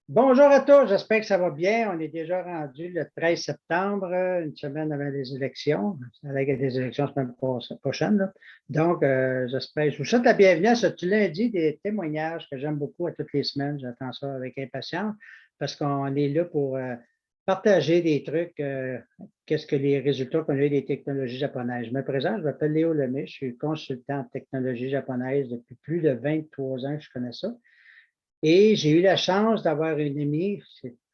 Bonjour à tous, j'espère que ça va bien. On est déjà rendu le 13 septembre, une semaine avant les élections. Avec des élections la semaine prochaine, là. Donc, j'espère, je vous souhaite la bienvenue à ce lundi des témoignages que j'aime beaucoup à toutes les semaines. J'attends ça avec impatience parce qu'on est là pour partager des trucs. Qu'est-ce que les résultats qu'on a eu des technologies japonaises. Je me présente, je m'appelle Léo Lemay, je suis consultant en technologie japonaise depuis plus de 23 ans que je connais ça. Et j'ai eu la chance d'avoir une amie,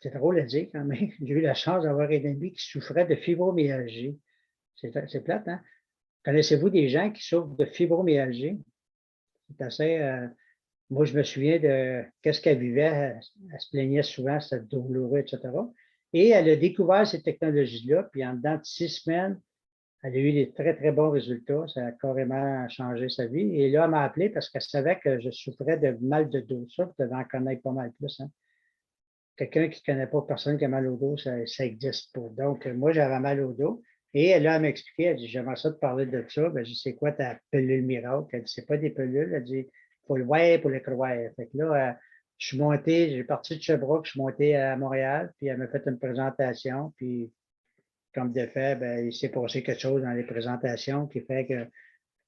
c'est drôle à dire quand même, j'ai eu la chance d'avoir une amie qui souffrait de fibromyalgie. C'est plate, hein? Connaissez-vous des gens qui souffrent de fibromyalgie? C'est assez. Moi, je me souviens de qu'est-ce qu'elle vivait. Elle se plaignait souvent, c'était douloureux, etc. Et elle a découvert ces technologies-là, puis en dedans de 6 semaines, elle a eu des très, très bons résultats. Ça a carrément changé sa vie. Et là, elle m'a appelé parce qu'elle savait que je souffrais de mal de dos. Ça, vous devez en connaître pas mal plus, hein? Quelqu'un qui ne connaît pas personne qui a mal au dos, ça n'existe pas. Donc, moi, j'avais mal au dos. Et là, elle m'a expliqué, elle dit, j'aimerais ça te parler de ça. Ben, je dis, c'est quoi ta pilule miracle? Elle dit, c'est pas des pilules. Elle dit, faut le voir pour le croire. Fait que là, je suis monté, j'ai parti de Sherbrooke, je suis monté à Montréal, puis elle m'a fait une présentation. Puis, comme de fait, ben, il s'est passé quelque chose dans les présentations qui fait que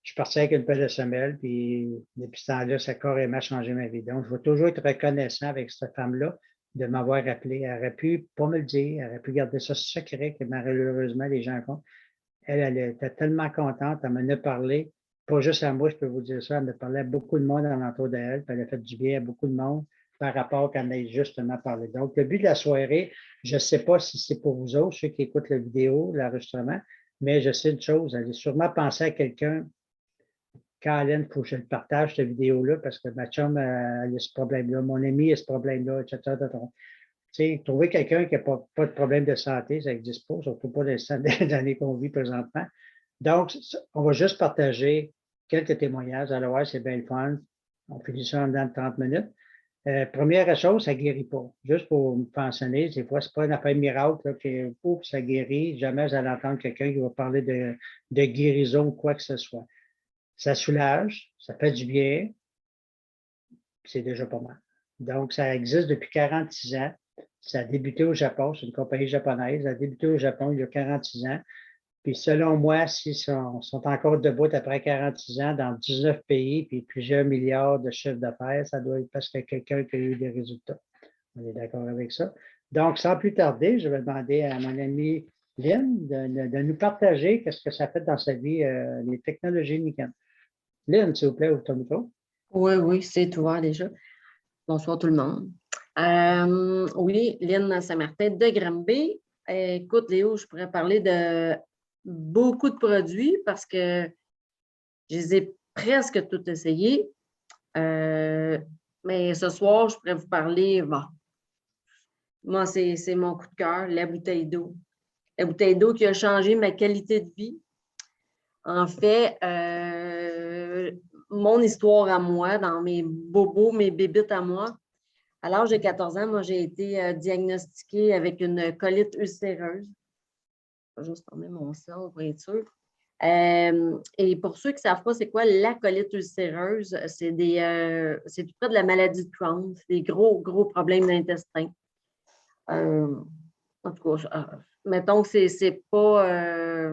je suis parti avec une paire de semelles, puis depuis ce temps-là, ça a carrément changé ma vie. Donc, je vais toujours être reconnaissant avec cette femme-là de m'avoir appelé. Elle aurait pu pas me le dire, elle aurait pu garder ça secret que malheureusement, les gens font. Elle était tellement contente, elle m'en a parlé, pas juste à moi, je peux vous dire ça, elle me parlait à beaucoup de monde alentour d'elle, puis elle a fait du bien à beaucoup de monde par rapport qu'elle m'ait justement parlé. Donc, le but de la soirée, je ne sais pas si c'est pour vous autres, ceux qui écoutent la vidéo, l'enregistrement, mais je sais une chose, elle a sûrement pensé à quelqu'un. Caroline, il faut que je le partage, cette vidéo-là, parce que ma chum, elle a ce problème-là, mon ami a ce problème-là, etc. Tu sais, trouver quelqu'un qui n'a pas de problème de santé, ça n'existe pas, surtout pas dans les années qu'on vit présentement. Donc, on va juste partager quelques témoignages. Alors, c'est bien le fun. On finit ça en dedans de 30 minutes. Première chose, ça ne guérit pas. Juste pour me pensionner, des fois, ce n'est pas une affaire miracle là, que ouf, ça guérit. Jamais vous allez entendre quelqu'un qui va parler de guérison ou quoi que ce soit. Ça soulage, ça fait du bien, c'est déjà pas mal. Donc, ça existe depuis 46 ans. Ça a débuté au Japon, c'est une compagnie japonaise. Ça a débuté au Japon il y a 46 ans. Puis selon moi, s'ils sont encore debout après 46 ans dans 19 pays, puis plusieurs milliards de chiffres d'affaires, ça doit être parce que quelqu'un qui a eu des résultats. On est d'accord avec ça. Donc, sans plus tarder, je vais demander à mon ami Lynn de nous partager qu'est-ce que ça fait dans sa vie, les technologies Nikon. Lynn, s'il vous plaît, ouvre ton micro. Oui, oui, c'est ouvert déjà. Bonsoir tout le monde. Oui, Lynn Saint-Martin de Granby. Écoute, Léo, je pourrais parler de beaucoup de produits parce que je les ai presque tous essayés. Mais ce soir, je pourrais vous parler, bon, moi, c'est mon coup de cœur, la bouteille d'eau. La bouteille d'eau qui a changé ma qualité de vie. En fait, mon histoire à moi, dans mes bobos, mes bébites à moi, à l'âge de 14 ans, moi, j'ai été diagnostiquée avec une colite ulcéreuse. Je vais juste fermer mon sel pour être sûr. Et pour ceux qui ne savent pas, c'est quoi la colite ulcéreuse? C'est tout près de la maladie de Crohn. C'est des gros, gros problèmes d'intestin. En tout cas, mettons que c'est pas...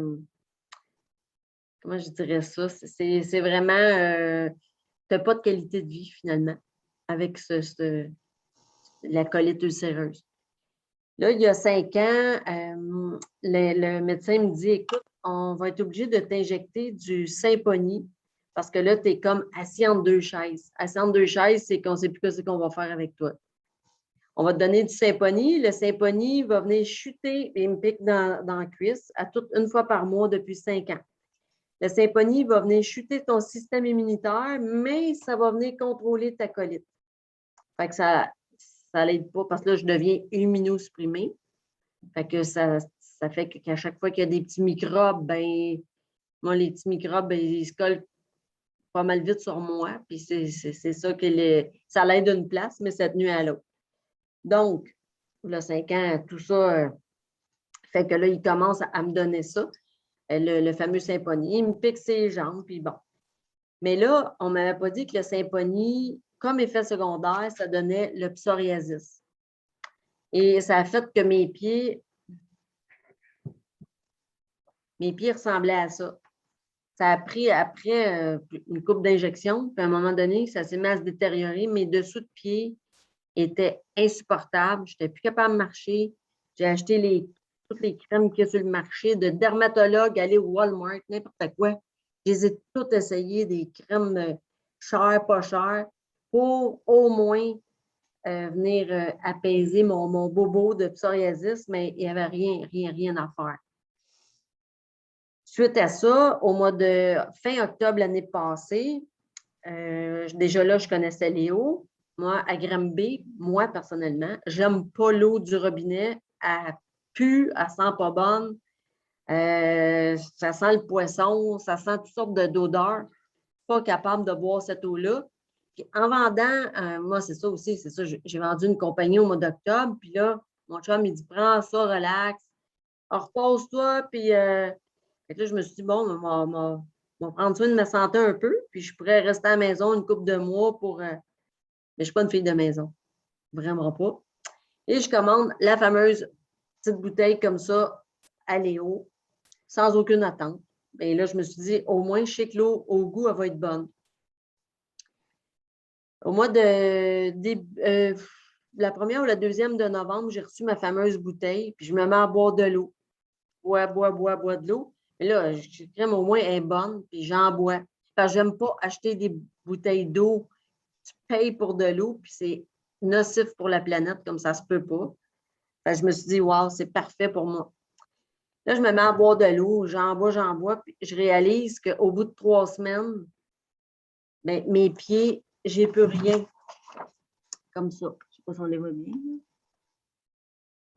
comment je dirais ça? C'est vraiment... tu n'as pas de qualité de vie, finalement, avec la colite ulcéreuse. Là, il y a 5 ans, le médecin me dit, écoute, on va être obligé de t'injecter du Symphony parce que là, tu es comme assis entre deux chaises. Assis entre deux chaises, c'est qu'on ne sait plus ce qu'on va faire avec toi. On va te donner du Symphony. Le Symphony va venir chuter et me pique dans la cuisse une fois par mois depuis 5 ans. Le Symphony va venir chuter ton système immunitaire, mais ça va venir contrôler ta colite. Fait que ça l'aide pas parce que là, je deviens immunosupprimée. Fait que ça fait qu'à chaque fois qu'il y a des petits microbes, ben moi, les petits microbes, ben, ils se collent pas mal vite sur moi. Puis c'est ça que ça l'aide d'une place, mais ça nuit à l'autre. Donc, là, 5 ans, tout ça fait que là, il commence à me donner ça, le fameux Symphony. Il me pique ses jambes, puis bon. Mais là, on ne m'avait pas dit que le Symphony, comme effet secondaire, ça donnait le psoriasis. Et ça a fait que mes pieds ressemblaient à ça. Ça a pris après une couple d'injections, puis à un moment donné, ça s'est mis à se détériorer. Mes dessous de pied étaient insupportables. Je n'étais plus capable de marcher. J'ai acheté toutes les crèmes qu'il y a sur le marché, de dermatologue, aller au Walmart, n'importe quoi. Je les ai toutes essayées, des crèmes chères, pas chères, pour au moins venir apaiser mon bobo de psoriasis, mais il n'y avait rien à faire. Suite à ça, au mois de fin octobre l'année passée, déjà là, je connaissais Léo. Moi, à Granby, moi, personnellement, j'aime pas l'eau du robinet. Elle pue, elle sent pas bonne. Ça sent le poisson, ça sent toutes sortes d'odeurs. Pas capable de boire cette eau-là. Puis en vendant, moi, c'est ça aussi, c'est ça, j'ai vendu une compagnie au mois d'octobre, puis là, mon chum, il dit, prends ça, relax, repose-toi, puis fait que là, je me suis dit, bon, on va prendre soin de ma santé un peu, puis je pourrais rester à la maison une couple de mois pour. Mais je ne suis pas une fille de maison. Vraiment pas. Et je commande la fameuse petite bouteille comme ça à Léo, sans aucune attente. Et là, je me suis dit, au moins, je sais que l'eau, au goût, elle va être bonne. Au mois la première ou la deuxième de novembre, j'ai reçu ma fameuse bouteille, puis je me mets à boire de l'eau. Bois de l'eau. Mais là, je crème au moins elle est bonne, puis j'en bois. Parce que j'aime pas acheter des bouteilles d'eau. Tu payes pour de l'eau, puis c'est nocif pour la planète, comme ça se peut pas. Fait que je me suis dit, wow, c'est parfait pour moi. Là, je me mets à boire de l'eau, j'en bois, puis je réalise qu'au bout de 3 semaines, bien, mes pieds, j'ai plus rien. Comme ça. Je ne sais pas si on les voit bien.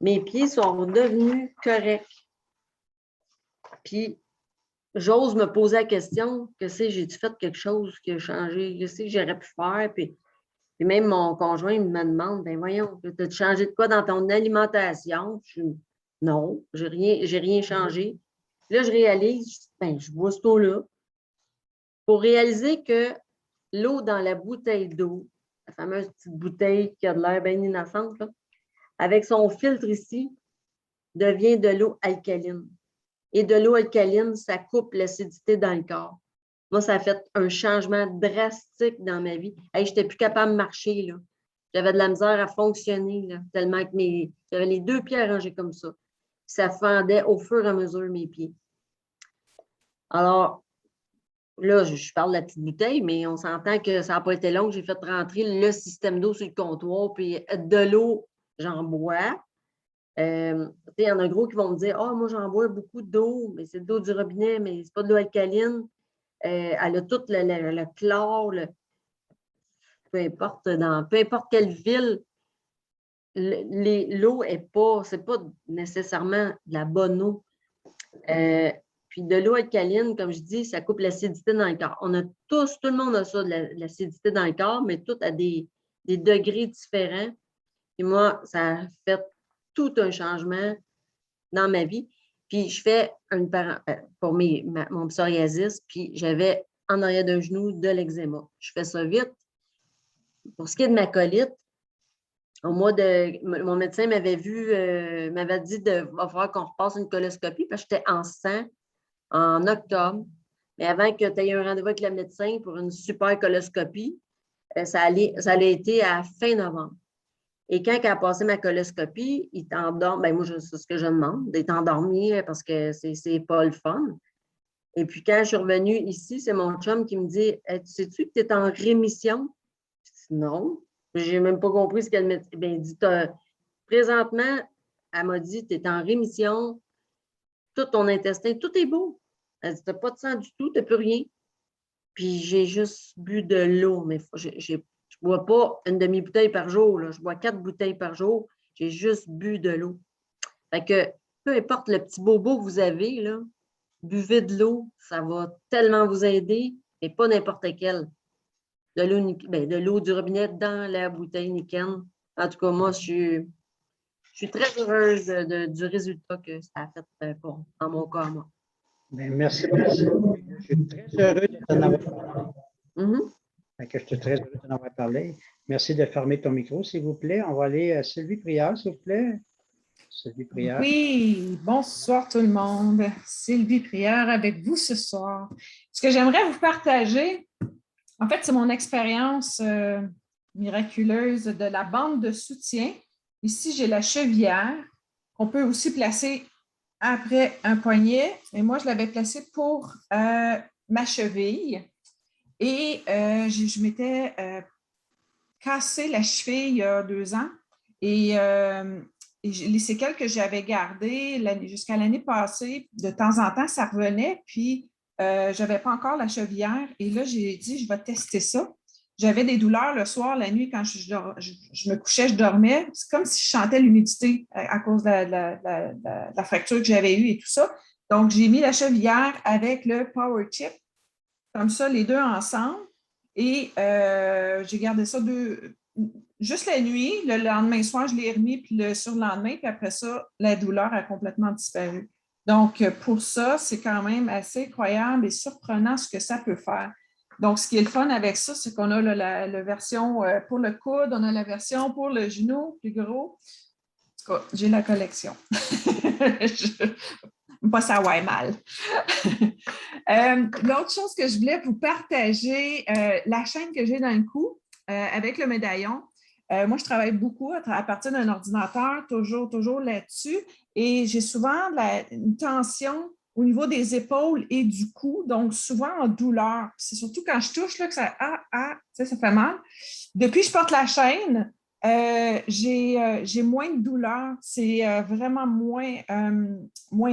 Mes pieds sont devenus corrects. Puis, j'ose me poser la question, j'ai-tu fait quelque chose qui a changé? Qu'est-ce que j'aurais pu faire? Puis même mon conjoint me demande, ben voyons, as-tu changé de quoi dans ton alimentation? Non, j'ai rien changé. Là, je réalise, ben, je bois cette eau-là. Pour réaliser que l'eau dans la bouteille d'eau, la fameuse petite bouteille qui a de l'air bien innocente, là, avec son filtre ici, devient de l'eau alcaline. Et de l'eau alcaline, ça coupe l'acidité dans le corps. Moi, ça a fait un changement drastique dans ma vie. Hey, je n'étais plus capable de marcher, là. J'avais de la misère à fonctionner, là, tellement que j'avais les 2 pieds arrangés comme ça. Ça fendait au fur et à mesure mes pieds. Alors, là, je parle de la petite bouteille, mais on s'entend que ça n'a pas été long. J'ai fait rentrer le système d'eau sur le comptoir, puis de l'eau, j'en bois. Il y en a gros qui vont me dire, « Ah, moi, j'en bois beaucoup d'eau, mais c'est de l'eau du robinet, mais c'est pas de l'eau alcaline. Elle a tout le chlore, peu importe quelle ville, l'eau c'est pas nécessairement de la bonne eau. Puis de l'eau alcaline, comme je dis, ça coupe l'acidité dans le corps. Tout le monde a ça, de l'acidité dans le corps, mais tout à des degrés différents. Et moi, ça a fait tout un changement dans ma vie. Puis je fais pour mon psoriasis, puis j'avais en arrière d'un genou de l'eczéma. Je fais ça vite. Pour ce qui est de ma colite, mon médecin m'avait dit va falloir qu'on repasse une coloscopie parce que j'étais en sang en octobre. Mais avant que tu aies un rendez-vous avec le médecin pour une super coloscopie, ça allait été à fin novembre. Et quand elle a passé ma coloscopie, il t'endort. Ben moi, c'est ce que je demande, d'être endormi parce que c'est pas le fun. Et puis, quand je suis revenue ici, c'est mon chum qui me dit sais-tu que tu es en rémission? Je dis non. Je n'ai même pas compris ce qu'elle m'a dit. Bien, il dit présentement, elle m'a dit tu es en rémission, tout ton intestin, tout est beau. Elle dit tu n'as pas de sang du tout, tu n'as plus rien. Puis, j'ai juste bu de l'eau, mais je ne bois pas une demi-bouteille par jour. Là. Je bois 4 bouteilles par jour. J'ai juste bu de l'eau. Fait que peu importe le petit bobo que vous avez, là, buvez de l'eau, ça va tellement vous aider, et pas n'importe quelle. De l'eau du robinet dans la bouteille Niken. En tout cas, moi, je suis très heureuse du résultat que ça a fait en mon cas, moi. Bien, merci beaucoup. Je suis très heureux de t'en avoir parlé. Fait que je suis très heureux d'en avoir parlé. Merci de fermer ton micro, s'il vous plaît. On va aller à Sylvie Prieur, s'il vous plaît. Sylvie Prieur. Oui, bonsoir tout le monde. Sylvie Prieur avec vous ce soir. Ce que j'aimerais vous partager, en fait, c'est mon expérience miraculeuse de la bande de soutien. Ici, j'ai la chevillère qu'on peut aussi placer après un poignet. Et moi, je l'avais placée pour ma cheville. Et je m'étais cassé la cheville il y a 2 ans. Et les séquelles que j'avais gardées jusqu'à l'année passée, de temps en temps, ça revenait. Puis, je n'avais pas encore la chevillère. Et là, j'ai dit, je vais tester ça. J'avais des douleurs le soir, la nuit, quand je me couchais, je dormais. C'est comme si je chantais l'humidité à cause de la fracture que j'avais eue et tout ça. Donc, j'ai mis la chevillère avec le Power Chip, comme ça, les deux ensemble. Et j'ai gardé ça juste la nuit. Le lendemain soir, je l'ai remis, puis le surlendemain, puis après ça, la douleur a complètement disparu. Donc, pour ça, c'est quand même assez incroyable et surprenant ce que ça peut faire. Donc, ce qui est le fun avec ça, c'est qu'on a la version pour le coude, on a la version pour le genou plus gros. En tout cas, j'ai la collection. Pas ça, ouais, mal. L'autre chose que je voulais vous partager, la chaîne que j'ai dans le cou avec le médaillon. Moi, je travaille beaucoup à partir d'un ordinateur, toujours là-dessus. Et j'ai souvent une tension au niveau des épaules et du cou, donc souvent en douleur. C'est surtout quand je touche là, que ça fait mal. Depuis que je porte la chaîne, j'ai moins de douleur. C'est vraiment moins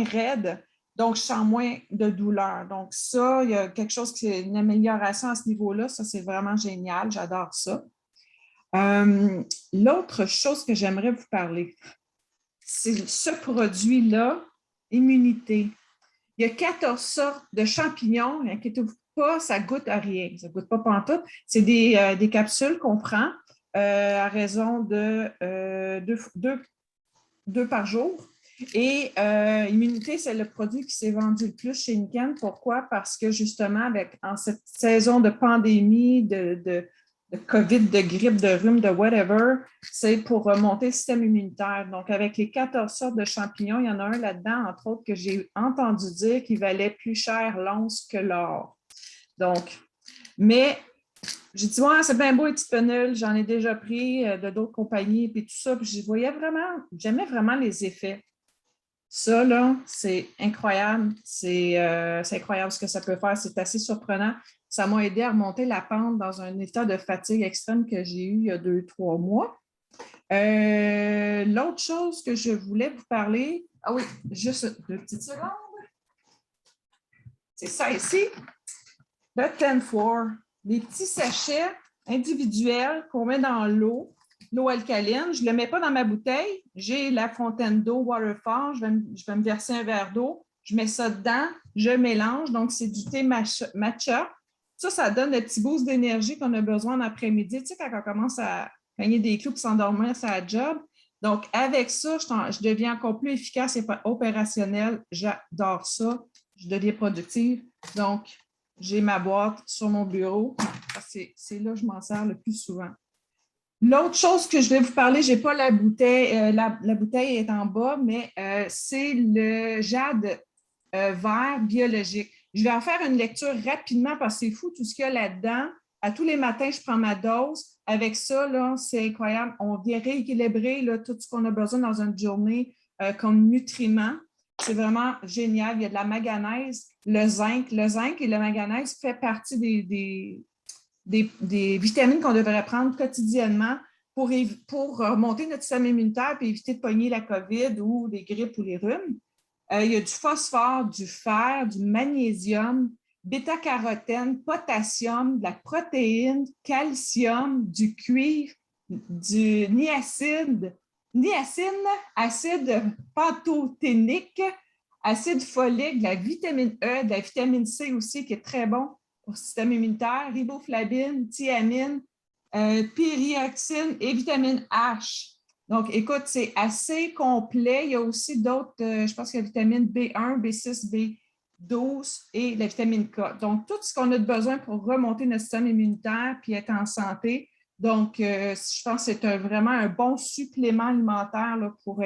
raide. Donc, je sens moins de douleur. Donc, ça, il y a quelque chose qui est une amélioration à ce niveau-là. Ça, c'est vraiment génial. J'adore ça. L'autre chose que j'aimerais vous parler, c'est ce produit-là, Immunité. Il y a 14 sortes de champignons. Inquiétez-vous pas, ça goûte à rien. Ça ne goûte pas pantoute. C'est des capsules qu'on prend à raison de 2 par jour. Et Immunité, c'est le produit qui s'est vendu le plus chez Niken. Pourquoi? Parce que justement, en cette saison de pandémie, de COVID, de grippe, de rhume, de whatever, c'est pour remonter le système immunitaire. Donc, avec les 14 sortes de champignons, il y en a un là-dedans, entre autres, que j'ai entendu dire qu'il valait plus cher l'once que l'or. Donc, mais j'ai dit, ouais, c'est bien beau les petites pennules, j'en ai déjà pris de d'autres compagnies, puis tout ça, puis j'aimais vraiment les effets. Ça, là, c'est incroyable. C'est incroyable ce que ça peut faire. C'est assez surprenant. Ça m'a aidé à remonter la pente dans un état de fatigue extrême que j'ai eu il y a 2-3 mois. L'autre chose que je voulais vous parler, ah oui, juste 2 petites secondes. C'est ça ici, le 10-4. Les petits sachets individuels qu'on met dans l'eau alcaline. Je ne le mets pas dans ma bouteille. J'ai la fontaine d'eau Waterfall. Je vais me verser un verre d'eau. Je mets ça dedans. Je mélange. Donc, c'est du thé matcha. Ça donne le petit boost d'énergie qu'on a besoin en après-midi. Tu sais, quand on commence à gagner des clous pour s'endormir, ça a job. Donc, avec ça, je deviens encore plus efficace et opérationnelle. J'adore ça. Je deviens productive. Donc, j'ai ma boîte sur mon bureau. C'est là que je m'en sers le plus souvent. L'autre chose que je vais vous parler, je n'ai pas la bouteille, la bouteille est en bas, mais c'est le jade vert biologique. Je vais en faire une lecture rapidement parce que c'est fou tout ce qu'il y a là-dedans. À tous les matins, je prends ma dose. Avec ça, c'est incroyable. On vient rééquilibrer là, tout ce qu'on a besoin dans une journée comme nutriments. C'est vraiment génial. Il y a de la manganèse, le zinc. Le zinc et le manganèse fait partie des vitamines qu'on devrait prendre quotidiennement pour remonter notre système immunitaire et éviter de pogner la COVID ou des grippes ou les rhumes. Il y a du phosphore, du fer, du magnésium, bêta-carotène, potassium, de la protéine, calcium, du cuivre, du niacine, acide pantothénique, acide folique, de la vitamine E, de la vitamine C aussi, qui est très bon pour le système immunitaire, riboflavine, thiamine, pyrioxine et vitamine H. Donc, écoute, c'est assez complet. Il y a aussi d'autres, je pense qu'il y a vitamine B1, B6, B12 et la vitamine K. Donc, tout ce qu'on a besoin pour remonter notre système immunitaire puis être en santé. Donc, je pense que c'est vraiment un bon supplément alimentaire là, pour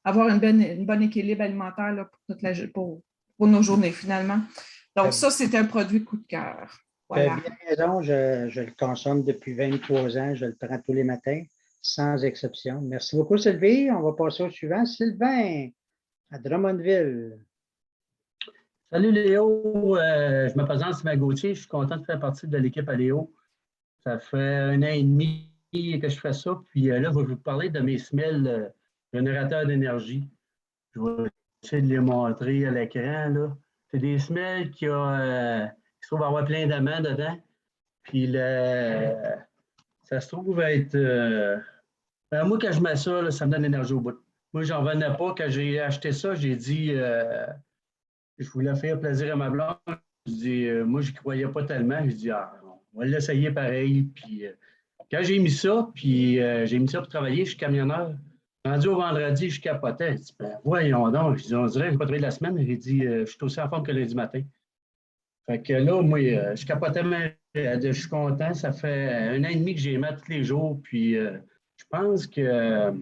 avoir un bon équilibre alimentaire là, pour nos journées, finalement. Donc, ça, c'est un produit coup de cœur. Tu as Voilà. bien raison, je le consomme depuis 23 ans, je le prends tous les matins, sans exception. Merci beaucoup, Sylvie. On va passer au suivant. Sylvain, à Drummondville. Salut Léo, je me présente Sylvain Gauthier, je suis content de faire partie de l'équipe à Léo. Ça fait 1 an et demi que je fais ça, puis là, je vais vous parler de mes semelles générateurs d'énergie. Je vais essayer de les montrer à l'écran, là. C'est des semelles qui se trouvent avoir plein d'amants dedans, puis ça se trouve être... moi, quand je mets ça, là, ça me donne l'énergie au bout. Moi, j'en revenais pas. Quand j'ai acheté ça, j'ai dit... je voulais faire plaisir à ma blonde. Je dis, moi, je n'y croyais pas tellement. Je dis, ah, on va l'essayer pareil. Puis, quand j'ai mis ça, puis j'ai mis ça pour travailler, je suis camionneur. Rendu au vendredi, je capotais. Je dis, ben, voyons donc. Je dis, on dirait que je n'ai pas travaillé la semaine. J'ai dit, je suis aussi en forme que lundi matin. Fait que là, moi, je capotais, mais je suis content. Ça fait 1 an et demi que j'ai aimé tous les jours. Puis, je pense que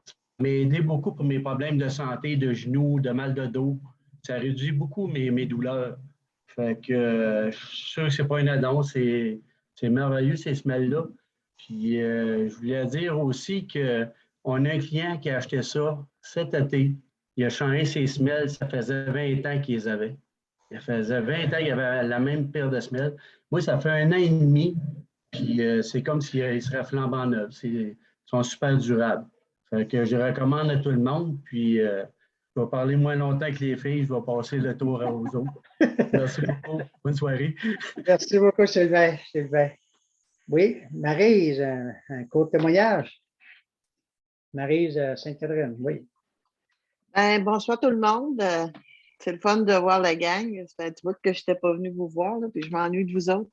ça m'a aidé beaucoup pour mes problèmes de santé, de genoux, de mal de dos. Ça réduit beaucoup mes douleurs. Fait que je suis sûr que ce n'est pas un addon, c'est merveilleux ces semelles-là. Puis je voulais dire aussi qu'on a un client qui a acheté ça cet été. Il a changé ses semelles, ça faisait 20 ans qu'il les avait. Ça faisait 20 ans qu'il avait la même paire de semelles. Moi, ça fait 1 an et demi, puis c'est comme s'il serait flambant neuf. Ils sont super durables. Fait que je recommande à tout le monde, puis je vais parler moins longtemps que les filles, je vais passer le tour aux autres. Merci beaucoup. Bonne soirée. Merci beaucoup, Sylvain. Oui, Maryse, un court témoignage. Maryse Sainte-Catherine, oui. Bonsoir tout le monde. C'est le fun de voir la gang. Ça fait un petit bout que je n'étais pas venue vous voir, là, puis je m'ennuie de vous autres.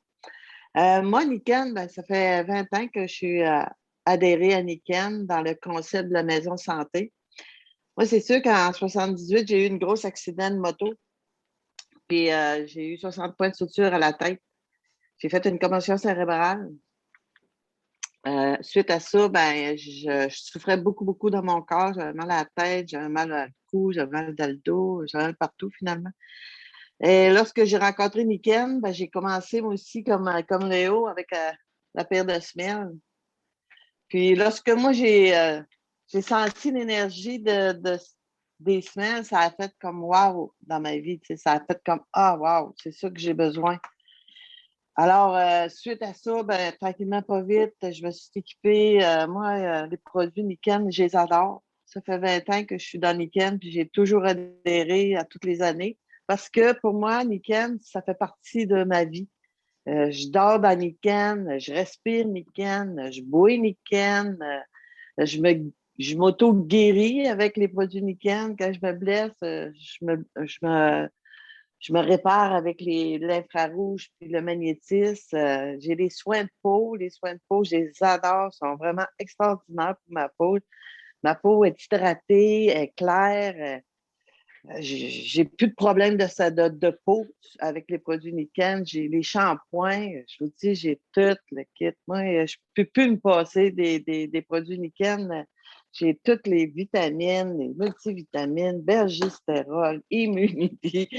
Moi, Niken, ça fait 20 ans que je suis adhérée à Niken dans le concept de la maison santé. Moi, c'est sûr qu'en 78, j'ai eu une grosse accident de moto. Puis j'ai eu 60 points de suture à la tête. J'ai fait une commotion cérébrale. Suite à ça, je souffrais beaucoup, beaucoup dans mon corps. J'avais mal à la tête, j'avais mal au cou, j'avais mal dans le dos, j'avais mal partout finalement. Et lorsque j'ai rencontré Niken, j'ai commencé moi aussi comme Léo avec la paire de semelles. Puis lorsque moi j'ai senti l'énergie des semelles, ça a fait comme wow dans ma vie. Ça a fait comme ah wow, c'est ça que j'ai besoin. Alors, suite à ça, tranquillement, pas vite, je me suis équipée. Moi, les produits Niken, je les adore. Ça fait 20 ans que je suis dans Niken, puis j'ai toujours adhéré à toutes les années. Parce que pour moi, Niken, ça fait partie de ma vie. Je dors dans Niken, je respire Niken, je bois Niken, je m'auto-guéris avec les produits Niken. Quand je me blesse, je me répare avec l'infrarouge puis le magnétisme. J'ai des soins de peau. Les soins de peau, je les adore. Ils sont vraiment extraordinaires pour ma peau. Ma peau est hydratée, elle est claire. J'ai plus de problème de peau avec les produits Niken. J'ai les shampoings. Je vous dis, j'ai tout le kit. Moi, je ne peux plus me passer des produits Niken. J'ai toutes les vitamines, les multivitamines, bergistérol, immunité,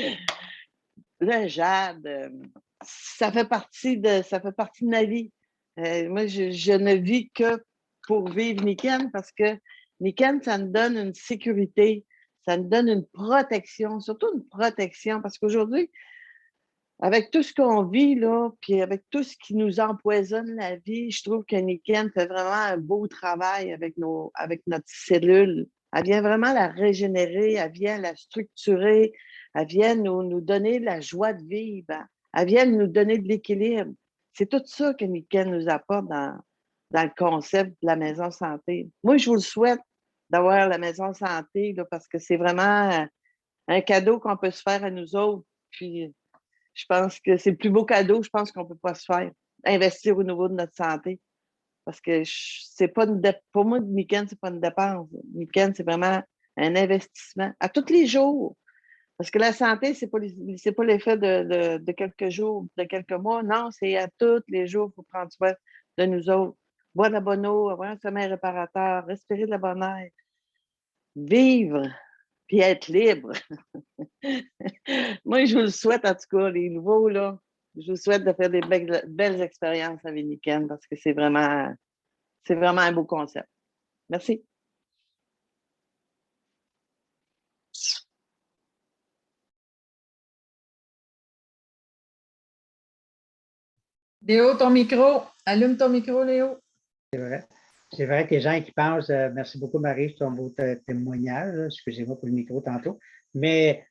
le jade. Ça fait partie de ma vie. Moi, je ne vis que pour vivre Niken parce que Niken, ça me donne une sécurité. Ça nous donne une protection, surtout une protection, parce qu'aujourd'hui, avec tout ce qu'on vit, là, puis avec tout ce qui nous empoisonne la vie, je trouve que Niken fait vraiment un beau travail avec notre cellule. Elle vient vraiment la régénérer, elle vient la structurer, elle vient nous donner de la joie de vivre, elle vient nous donner de l'équilibre. C'est tout ça que Niken nous apporte dans le concept de la maison santé. Moi, je vous le souhaite d'avoir la maison santé là, parce que c'est vraiment un cadeau qu'on peut se faire à nous autres. Puis, je pense que c'est le plus beau cadeau, je pense qu'on ne peut pas se faire. Investir au niveau de notre santé. Parce que c'est pas pour moi, Niken, c'est pas une dépense. Niken, c'est vraiment un investissement à tous les jours. Parce que la santé, c'est pas l'effet de quelques jours, de quelques mois. Non, c'est à tous les jours, il faut prendre soin de nous autres. Boire de la bonne eau, avoir un sommeil réparateur, respirer de la bonne air, vivre, puis être libre. Moi, je vous le souhaite, en tout cas, les nouveaux, là. Je vous souhaite de faire des belles expériences avec Niken parce que c'est vraiment un beau concept. Merci. Léo, ton micro. Allume ton micro, Léo. C'est vrai. C'est vrai que les gens qui pensent, merci beaucoup Marie, c'est ton beau témoignage, là. Excusez-moi pour le micro tantôt, mais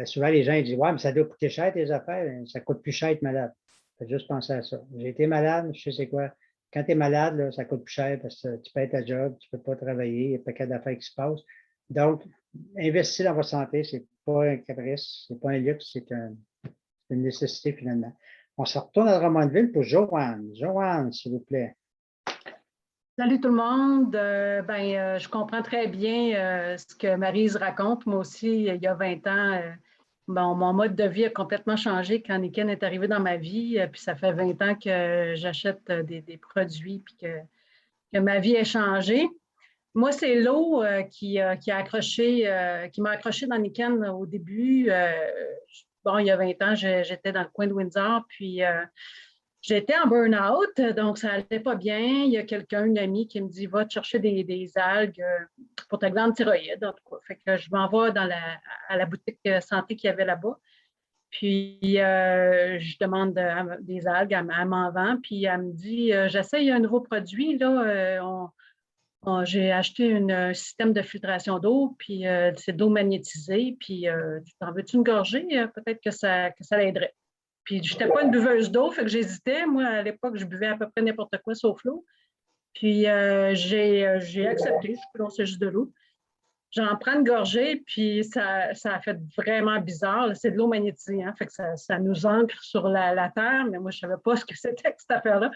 souvent les gens ils disent, ouais, mais ça doit coûter cher tes affaires, ça coûte plus cher être malade. Faut juste penser à ça. J'ai été malade, je sais c'est quoi. Quand tu es malade, là, ça coûte plus cher parce que tu perds ta job, tu ne peux pas travailler, il y a pas d'affaires qui se passent. Donc, investir dans votre santé, ce n'est pas un caprice, ce n'est pas un luxe, c'est une nécessité finalement. On se retourne à Drummondville pour Joanne. Joanne, s'il vous plaît. Salut tout le monde. Je comprends très bien ce que Maryse raconte. Moi aussi, il y a 20 ans, mon mode de vie a complètement changé quand Niken est arrivé dans ma vie. Puis ça fait 20 ans que j'achète des produits puis que ma vie a changé. Moi, c'est l'eau qui a accroché, qui m'a accroché dans Niken au début. Il y a 20 ans, j'étais dans le coin de Windsor, puis j'étais en burn-out, donc ça n'allait pas bien. Il y a quelqu'un, une amie, qui me dit va te chercher des algues pour ta glande thyroïde. En tout cas. Fait que je m'en vais à la boutique santé qu'il y avait là-bas. Puis je demande des algues, elle m'en vend, puis elle me dit j'essaye un nouveau produit, là. J'ai acheté un système de filtration d'eau, puis c'est d'eau magnétisée, puis tu t'en veux-tu une gorgée? Peut-être que ça l'aiderait. Puis je n'étais pas une buveuse d'eau, fait que j'hésitais. Moi, à l'époque, je buvais à peu près n'importe quoi sauf l'eau. Puis j'ai accepté, je c'est juste de l'eau. J'en prends une gorgée, puis ça a fait vraiment bizarre. C'est de l'eau magnétisée, hein, fait que ça nous ancre sur la terre, mais moi, je ne savais pas ce que c'était que cette affaire-là.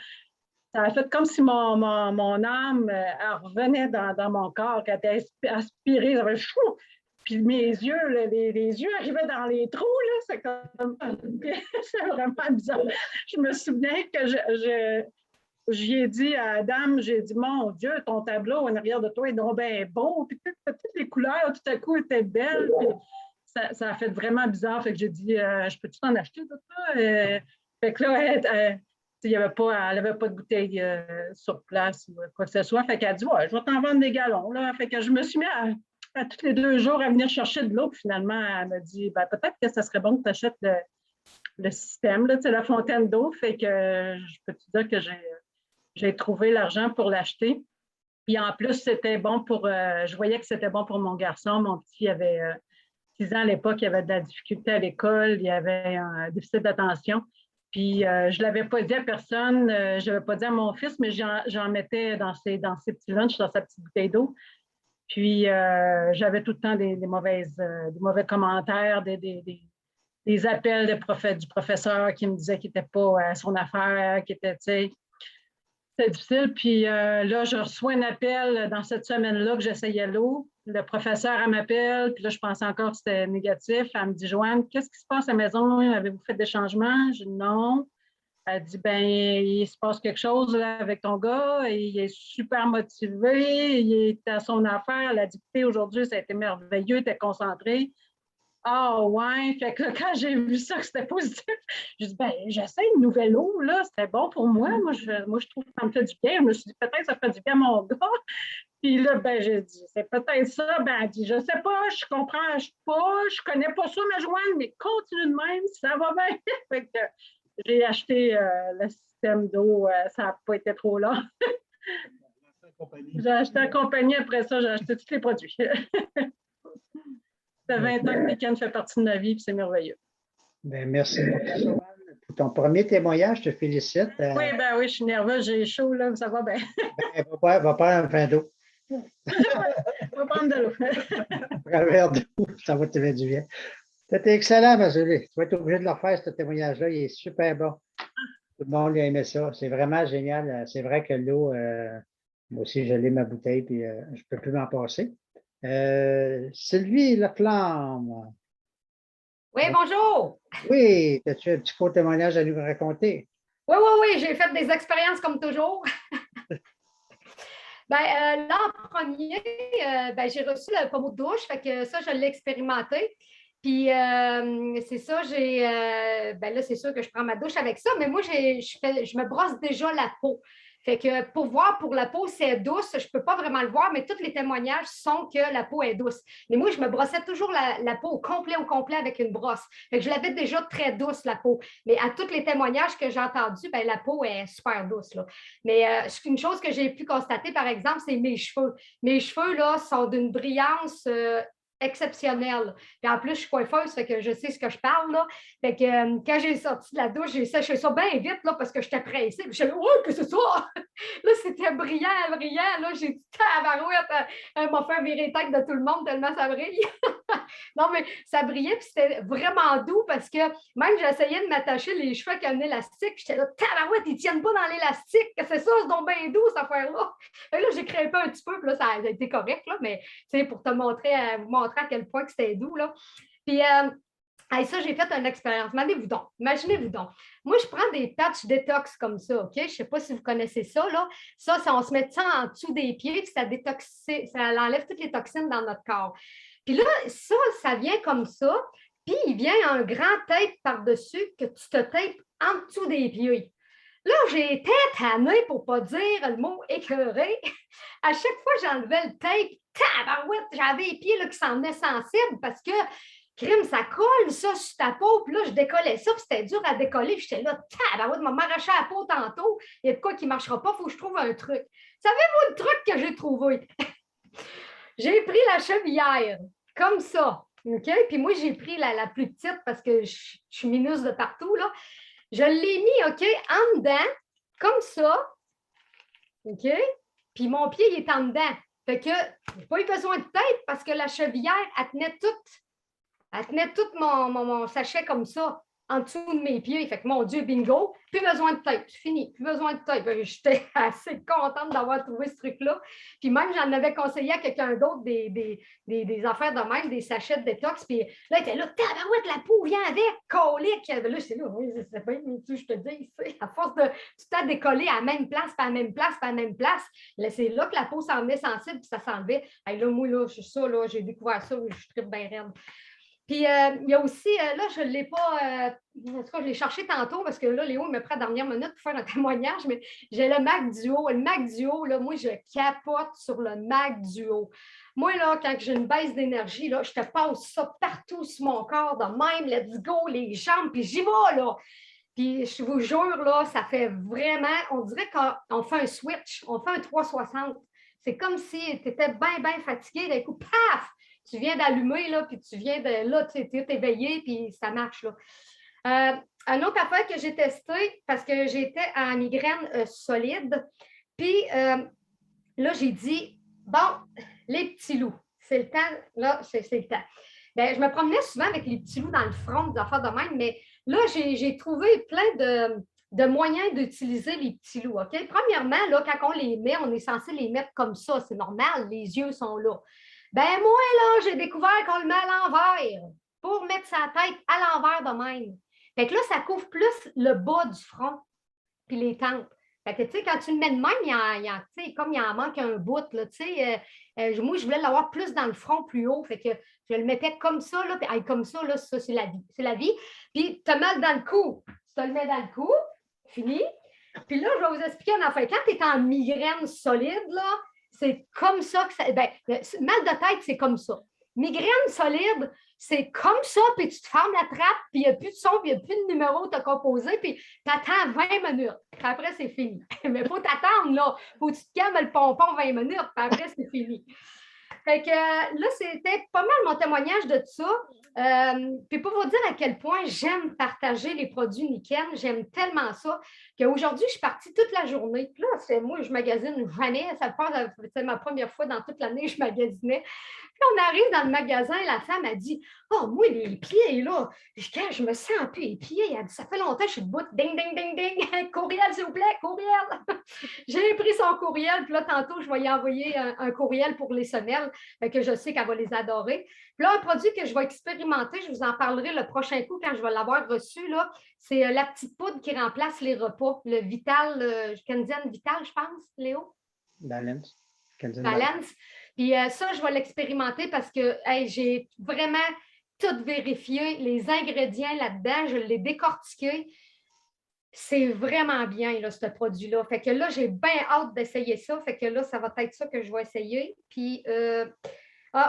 Ça a fait comme si mon âme elle revenait dans mon corps, qu'elle était aspirée, ça fait chou! Puis mes yeux, là, les yeux arrivaient dans les trous, là, c'est comme... c'est vraiment bizarre. Je me souviens que j'y ai dit à Adam, j'ai dit, mon Dieu, ton tableau en arrière de toi est donc bien beau, puis toutes les couleurs, tout à coup, étaient belles, puis ça a fait vraiment bizarre, fait que j'ai dit, je peux-tu t'en acheter de ça? Fait que là, il y avait pas, elle n'avait pas de bouteille sur place ou quoi que ce soit. Fait qu'elle a dit, ouais, je vais t'en vendre des gallons. Là. Fait que je me suis mis à tous les 2 jours à venir chercher de l'eau. Puis finalement, elle m'a dit, ben, peut-être que ça serait bon que tu achètes le système, là, la fontaine d'eau. Fait que je peux te dire que j'ai trouvé l'argent pour l'acheter. Puis en plus, c'était bon je voyais que c'était bon pour mon garçon. Mon petit avait 6 ans à l'époque, il avait de la difficulté à l'école, il avait un déficit d'attention. Puis je ne l'avais pas dit à personne, je n'avais pas dit à mon fils, mais j'en mettais dans ses petits lunchs, dans sa petite bouteille d'eau. Puis j'avais tout le temps des mauvais commentaires, des appels du professeur qui me disait qu'il n'était pas à son affaire, qui était, tu sais, c'était difficile. Puis là, je reçois un appel dans cette semaine-là que j'essayais l'eau. Le professeur, elle m'appelle, puis là, je pensais encore que c'était négatif. Elle me dit, Joanne, qu'est-ce qui se passe à la maison? Avez-vous fait des changements? Je dis non. Elle dit, ben, il se passe quelque chose là, avec ton gars. Il est super motivé. Il est à son affaire. Elle a dit, aujourd'hui, ça a été merveilleux. Il était concentré. Ah ouais, fait que là, quand j'ai vu ça, que c'était positif, j'ai dit, ben, j'essaie une nouvelle eau, là, c'était bon pour moi. Moi, je trouve que ça me fait du bien. Je me suis dit, peut-être que ça fait du bien à mon gars. Puis là, ben, j'ai dit, c'est peut-être ça. Ben, elle dit, je sais pas, je comprends pas, je connais pas ça, ma Joanne, mais continue de même, ça va bien. Fait que j'ai acheté le système d'eau, ça n'a pas été trop long. J'ai acheté la compagnie, après ça, j'ai acheté tous les produits. Ça fait 20 ans que Niken fait partie de ma vie, puis c'est merveilleux. Ben, merci beaucoup, Joanne, pour ton premier témoignage. Je te félicite. Oui, je suis nerveuse, j'ai chaud, là, ça va bien. Ben, va prendre un verre d'eau. On va prendre de l'eau. Prends un verre d'eau, ça va te faire du bien. C'était excellent, Mazuli. Tu vas être obligé de le refaire, ce témoignage-là. Il est super bon. Tout le monde a aimé ça. C'est vraiment génial. C'est vrai que l'eau, moi aussi, je l'ai ma bouteille, puis je ne peux plus m'en passer. Sylvie Laflamme. Oui, bonjour. Oui, as-tu un petit court témoignage à nous raconter? Oui, j'ai fait des expériences comme toujours. Là, en premier, j'ai reçu le pommeau de douche, fait que ça, je l'ai expérimenté. Puis, c'est ça, là, c'est sûr que je prends ma douche avec ça, mais moi, je me brosse déjà la peau. Fait que pour voir pour la peau, c'est douce, je ne peux pas vraiment le voir, mais tous les témoignages sont que la peau est douce. Mais moi, je me brossais toujours la peau au complet avec une brosse. Fait que je l'avais déjà très douce, la peau. Mais à tous les témoignages que j'ai entendus, la peau est super douce, là. Mais une chose que j'ai pu constater, par exemple, c'est mes cheveux. Mes cheveux, là, sont d'une brillance exceptionnelle. Puis en plus, je suis coiffeuse, fait que je sais ce que je parle, là. Fait que quand j'ai sorti de la douche, j'ai séché ça bien vite, là, parce que j'étais pressée. Puis je suis là, oh, que c'est ça? Là, c'était brillant. Là, j'ai dit, tabarouette, elle m'a fait virer tête de tout le monde tellement ça brille. Non, mais ça brillait, puis c'était vraiment doux parce que même j'essayais de m'attacher les cheveux avec un élastique, j'étais là, tabarouette, ils ne tiennent pas dans l'élastique. C'est ça, c'est donc bien doux, cette affaire-là. Et là, j'ai crêpé un petit peu, puis là, ça a été correct, là, mais pour vous montrer à quel point que c'était doux, là. Puis, ça, j'ai fait une expérience. Imaginez-vous donc. Moi, je prends des patchs détox comme ça, OK? Je ne sais pas si vous connaissez ça, là. Ça, on se met ça en dessous des pieds, puis ça enlève toutes les toxines dans notre corps. Puis là, ça vient comme ça, puis il vient un grand tape par-dessus que tu te tapes en dessous des pieds. Là, j'ai été tannée pour ne pas dire le mot écœuré. À chaque fois, j'enlevais le tape, tabarouette, j'avais les pieds là, qui s'en venaient sensibles parce que, crime, ça colle ça sur ta peau. Puis là, je décollais ça, puis c'était dur à décoller. Puis j'étais là, tabarouette, m'a m'arraché la peau tantôt. Il y a de quoi qui ne marchera pas, il faut que je trouve un truc. Savez-vous le truc que j'ai trouvé? J'ai pris la chevillère, comme ça. OK? Puis moi, j'ai pris la plus petite parce que je suis mineuse de partout, là. Je l'ai mis, OK, en dedans, comme ça. OK? Puis mon pied, il est en dedans. Fait que j'ai pas eu besoin de tête parce que la chevillère, elle tenait tout mon sachet comme ça, en dessous de mes pieds. Fait que mon Dieu, bingo, plus besoin de tête. C'est fini, plus besoin de tête. J'étais assez contente d'avoir trouvé ce truc-là. Puis même, j'en avais conseillé à quelqu'un d'autre des affaires de même, des sachets de détox. Puis là, il était là, tabarouette, la peau vient avec, colique. Là, c'est là, oui, c'est pas je te dis, à force de tout le temps décoller à la même place, puis à la même place, puis à la même place, là, c'est là que la peau s'en venait sensible, puis ça s'enlevait. Là, moi, là, je suis ça, là, j'ai découvert ça, je tripe bien raide. Puis, il y a aussi, là, je ne l'ai pas, en tout cas, je l'ai cherché tantôt parce que là, Léo, il me prend la dernière minute pour faire un témoignage, mais j'ai le Mac Duo. Le Mac Duo, là, moi, je capote sur le Mac Duo. Moi, là, quand j'ai une baisse d'énergie, là, je te passe ça partout sur mon corps de même, let's go, les jambes, puis j'y vais, là. Puis, je vous jure, là, ça fait vraiment, on dirait qu'on fait un switch, on fait un 360. C'est comme si tu étais bien fatigué, d'un coup, paf! Tu viens d'allumer, là, puis tu viens de là, tu es éveillé, puis ça marche, là. Une autre affaire que j'ai testée, parce que j'étais en migraine solide, puis là, j'ai dit, bon, les petits loups, c'est le temps, là, c'est le temps. Bien, je me promenais souvent avec les petits loups dans le front, des affaires de même, mais là, j'ai trouvé plein de moyens d'utiliser les petits loups, OK? Premièrement, là, quand on les met, on est censé les mettre comme ça, c'est normal, les yeux sont là. Ben moi, là, j'ai découvert qu'on le met à l'envers pour mettre sa tête à l'envers de même. Fait que là, ça couvre plus le bas du front puis les tempes. Fait que, tu sais, quand tu le mets de même, comme il en manque un bout, là, tu sais, moi, je voulais l'avoir plus dans le front, plus haut. Fait que je le mettais comme ça, là, puis comme ça, là, ça, c'est la vie. C'est la vie. Puis, tu te mets dans le cou. Tu te le mets dans le cou. Fini. Puis là, je vais vous expliquer une affaire. Quand tu es en migraine solide, là, c'est comme ça que ça. Ben, mal de tête, c'est comme ça. Migraine solide, c'est comme ça, puis tu te fermes la trappe, puis il n'y a plus de son, puis il n'y a plus de numéro à te composer, puis tu attends 20 minutes. Puis après, c'est fini. Mais il faut t'attendre, là. Il faut que tu te calmes le pompon 20 minutes, puis après, c'est fini. Fait que là, c'était pas mal mon témoignage de ça. Puis pour vous dire à quel point j'aime partager les produits Nikken, j'aime tellement ça. qu'aujourd'hui, je suis partie toute la journée. Puis là, moi, je magasine jamais. C'est ma première fois dans toute l'année que je magasinais. Puis on arrive dans le magasin, la femme a dit oh, moi, les pieds, là, je me sens un peu épiée. Elle dit ça fait longtemps que je suis debout. Ding, ding, ding, ding. Courriel, s'il vous plaît, courriel. J'ai pris son courriel. Puis là, tantôt, je vais y envoyer un courriel pour les semelles, que je sais qu'elle va les adorer. Puis là, un produit que je vais expérimenter, je vous en parlerai le prochain coup quand je vais l'avoir reçu, là, c'est la petite poudre qui remplace les repas, le Vital, Candian Vital, je pense, Léo? Balance. Balance. Puis ça, je vais l'expérimenter parce que hey, j'ai vraiment tout vérifié, les ingrédients là-dedans, je l'ai décortiqué. C'est vraiment bien, là, ce produit-là. Fait que là, j'ai bien hâte d'essayer ça. Fait que là, ça va être ça que je vais essayer. Puis,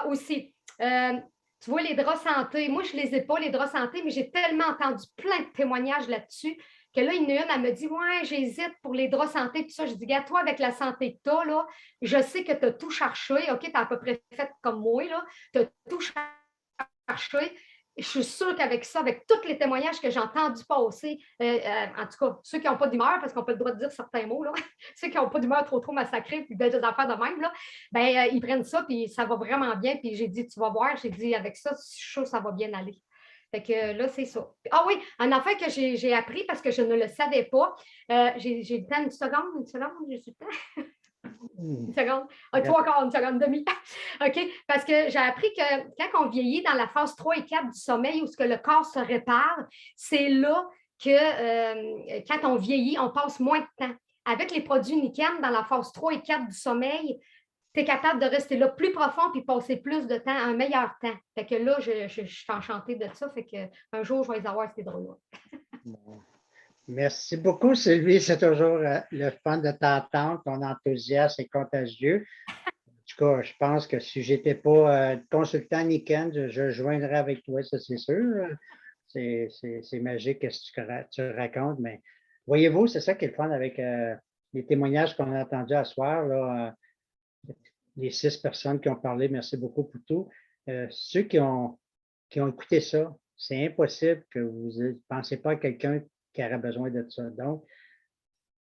aussi, tu vois, les draps santé, moi, je ne les ai pas, les draps santé, mais j'ai tellement entendu plein de témoignages là-dessus que là, il y en a une, elle me dit ouais, j'hésite pour les draps santé. Puis ça, je dis, gars, toi, avec la santé que tu as, là, je sais que tu as tout cherché. OK, tu as à peu près fait comme moi, là. Tu as tout cherché. Je suis sûre qu'avec ça, avec tous les témoignages que j'ai entendus passer, en tout cas, ceux qui n'ont pas d'humeur, parce qu'on n'a pas le droit de dire certains mots, là, ceux qui n'ont pas d'humeur trop massacrée, puis des affaires de même, là, ben, ils prennent ça, puis ça va vraiment bien. Puis j'ai dit, tu vas voir, j'ai dit, avec ça, je suis sûre que ça va bien aller. Fait que là, c'est ça. Ah oui, un affaire que j'ai appris parce que je ne le savais pas. J'ai le temps, une seconde, j'ai le temps. Une seconde. Toi encore, une seconde demi. OK? Parce que j'ai appris que quand on vieillit dans la phase 3 et 4 du sommeil, où ce que le corps se répare, c'est là que quand on vieillit, on passe moins de temps. Avec les produits Nican, dans la phase 3 et 4 du sommeil, tu es capable de rester là plus profond puis passer plus de temps, un meilleur temps. Fait que là, je suis enchantée de ça. Fait qu'un jour, je vais les avoir, ces drôles-là. Bon. Merci beaucoup, Sylvie. C'est toujours le fun de t'entendre. Ton enthousiasme est contagieux. En tout cas, je pense que si je n'étais pas consultant Niken, je joindrais avec toi, ça c'est sûr. C'est magique ce que tu racontes, mais voyez-vous, c'est ça qui est le fun avec les témoignages qu'on a entendus à soir, là, les 6 personnes qui ont parlé, merci beaucoup pour tout. Ceux qui ont écouté ça, c'est impossible que vous ne pensez pas à quelqu'un qui aurait besoin de ça. Donc,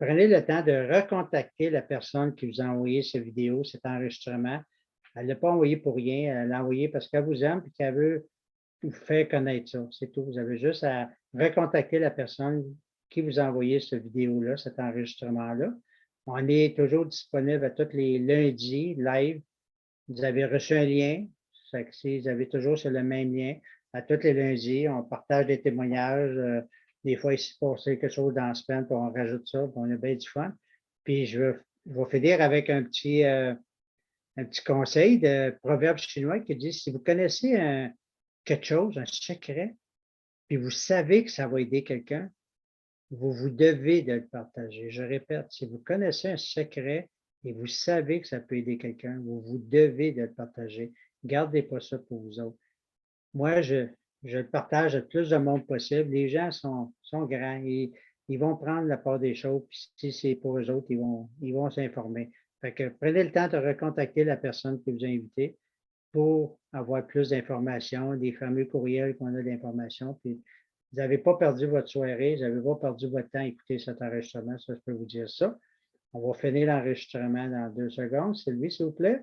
prenez le temps de recontacter la personne qui vous a envoyé cette vidéo, cet enregistrement. Elle ne l'a pas envoyé pour rien, elle l'a envoyé parce qu'elle vous aime et qu'elle veut vous faire connaître ça. C'est tout. Vous avez juste à recontacter la personne qui vous a envoyé cette vidéo-là, cet enregistrement-là. On est toujours disponible à tous les lundis, live. Vous avez reçu un lien. Vous avez toujours sur le même lien. À tous les lundis, on partage des témoignages. Des fois, il s'est passé quelque chose dans la semaine, puis on rajoute ça, puis on a bien du fun. Puis je vais finir avec un petit conseil de proverbe chinois qui dit, si vous connaissez quelque chose, un secret, puis vous savez que ça va aider quelqu'un, vous devez de le partager. Je répète, si vous connaissez un secret et vous savez que ça peut aider quelqu'un, vous devez de le partager. Gardez pas ça pour vous autres. Moi, je le partage à plus de monde possible. Les gens sont grands et ils vont prendre la part des choses. Puis si c'est pour eux autres, ils vont s'informer. Fait que prenez le temps de recontacter la personne qui vous a invité pour avoir plus d'informations, des fameux courriels qu'on a d'informations. Puis vous n'avez pas perdu votre soirée, vous n'avez pas perdu votre temps à écouter cet enregistrement, ça, je peux vous dire ça. On va finir l'enregistrement dans 2 secondes. Sylvie, s'il vous plaît.